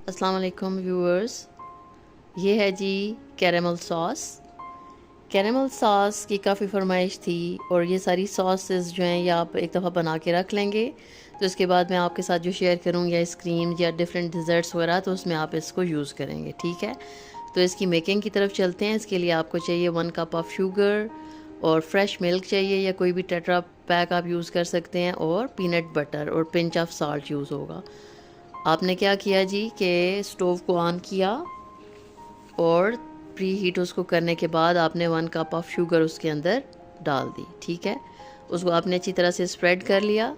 अस्सलाम वालेकुम व्यूअर्स। ये है जी कैरेमल सॉस। कैरेमल सॉस की काफ़ी फरमाइश थी और ये सारी सॉसेस जो हैं ये आप एक दफ़ा बना के रख लेंगे तो इसके बाद मैं आपके साथ जो शेयर करूँगी आइसक्रीम या डिफरेंट डिज़र्ट्स वगैरह तो उसमें आप इसको यूज़ करेंगे। ठीक है, तो इसकी मेकिंग की तरफ चलते हैं। इसके लिए आपको चाहिए 1 कप ऑफ़ शुगर और फ्रेश मिल्क चाहिए या कोई भी टेट्रा पैक आप यूज़ कर सकते हैं, और पीनट बटर और पिंच ऑफ साल्ट यूज़ होगा। आपने क्या किया जी कि स्टोव को ऑन किया और प्री हीट उसको करने के बाद आपने 1 कप ऑफ शुगर उसके अंदर डाल दी। ठीक है, उसको आपने अच्छी तरह से स्प्रेड कर लिया।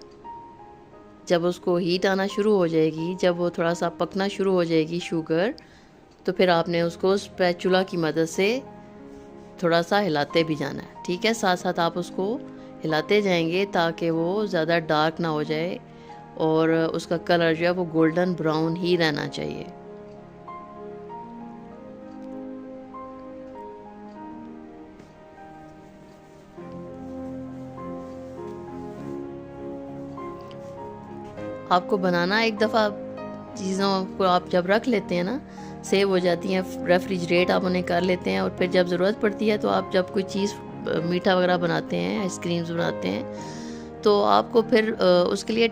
जब उसको हीट आना शुरू हो जाएगी, जब वो थोड़ा सा पकना शुरू हो जाएगी शुगर, तो फिर आपने उसको स्पैचुला की मदद से थोड़ा सा हिलाते भी जाना है। ठीक है, साथ साथ आप उसको हिलाते जाएंगे ताकि वो ज़्यादा डार्क ना हो जाए और उसका कलर जो है वो गोल्डन ब्राउन ही रहना चाहिए। आपको बनाना एक दफ़ा चीज़ों को आप जब रख लेते हैं ना, सेव हो जाती हैं, रेफ्रिजरेट आप उन्हें कर लेते हैं, और फिर जब ज़रूरत पड़ती है तो आप जब कोई चीज़ मीठा वगैरह बनाते हैं, आइसक्रीम्स बनाते हैं, तो आपको फिर उसके लिए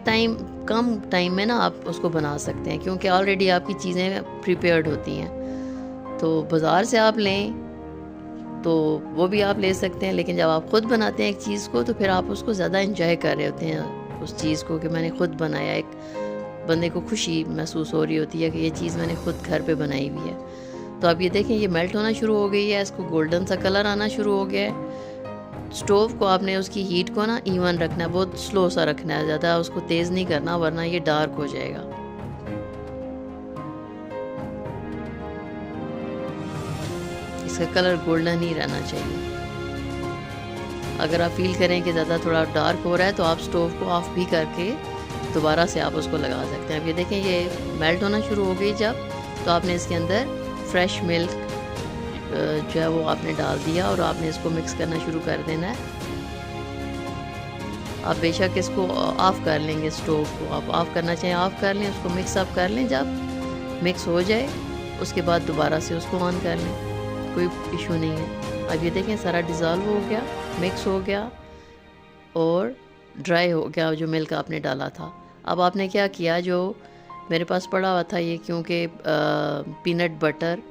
कम टाइम में ना आप उसको बना सकते हैं, क्योंकि ऑलरेडी आपकी चीज़ें प्रिपेयर्ड होती हैं। तो बाज़ार से आप लें तो वो भी आप ले सकते हैं, लेकिन जब आप ख़ुद बनाते हैं एक चीज़ को तो फिर आप उसको ज़्यादा इंजॉय कर रहे होते हैं उस चीज़ को, कि मैंने ख़ुद बनाया। एक बंदे को खुशी महसूस हो रही होती है कि ये चीज़ मैंने ख़ुद घर पे बनाई हुई है। तो अब ये देखें, ये मेल्ट होना शुरू हो गई है, इसको गोल्डन सा कलर आना शुरू हो गया है। स्टोव को आपने उसकी हीट को ना इवन रखना है, बहुत स्लो सा रखना है, ज़्यादा उसको तेज़ नहीं करना वरना ये डार्क हो जाएगा। इसका कलर गोल्डन ही रहना चाहिए। अगर आप फील करें कि ज़्यादा थोड़ा डार्क हो रहा है तो आप स्टोव को ऑफ़ भी करके दोबारा से आप उसको लगा सकते हैं। अब ये देखें, ये मेल्ट होना शुरू हो गई जब, तो आपने इसके अंदर फ्रेश मिल्क जो है वो आपने डाल दिया और आपने इसको मिक्स करना शुरू कर देना है। आप बेशक इसको ऑफ़ कर लेंगे, स्टोव को आप ऑफ़ करना चाहें ऑफ़ कर लें, उसको मिक्स अप कर लें। जब मिक्स हो जाए उसके बाद दोबारा से उसको ऑन कर लें, कोई इशू नहीं है। अब ये देखें, सारा डिज़ोल्व हो गया, मिक्स हो गया और ड्राई हो गया जो मिल्क आपने डाला था। अब आपने क्या किया, जो मेरे पास पड़ा हुआ था ये, क्योंकि पीनट बटर,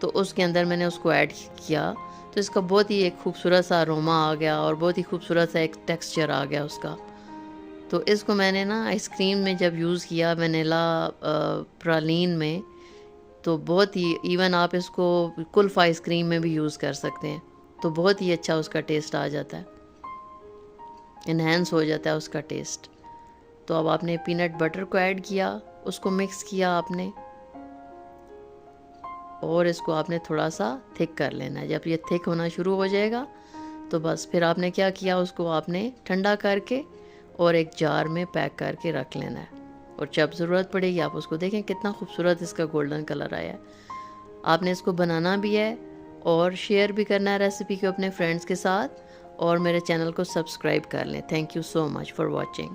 तो उसके अंदर मैंने उसको ऐड किया, तो इसका बहुत ही एक खूबसूरत सा अरोमा आ गया और बहुत ही खूबसूरत सा एक टेक्सचर आ गया उसका। तो इसको मैंने ना आइसक्रीम में जब यूज़ किया, वनीला प्रालीन में, तो बहुत ही इवन आप इसको कुल्फ़ आइसक्रीम में भी यूज़ कर सकते हैं, तो बहुत ही अच्छा उसका टेस्ट आ जाता है, इन्हेंस हो जाता है उसका टेस्ट। तो अब आपने पीनट बटर को ऐड किया, उसको मिक्स किया आपने, और इसको आपने थोड़ा सा थिक कर लेना है। जब ये थिक होना शुरू हो जाएगा तो बस फिर आपने क्या किया, उसको आपने ठंडा करके और एक जार में पैक करके रख लेना है, और जब ज़रूरत पड़ेगी आप उसको देखें कितना खूबसूरत इसका गोल्डन कलर आया है। आपने इसको बनाना भी है और शेयर भी करना है रेसिपी को अपने फ्रेंड्स के साथ, और मेरे चैनल को सब्सक्राइब कर लें। Thank you so much for watching.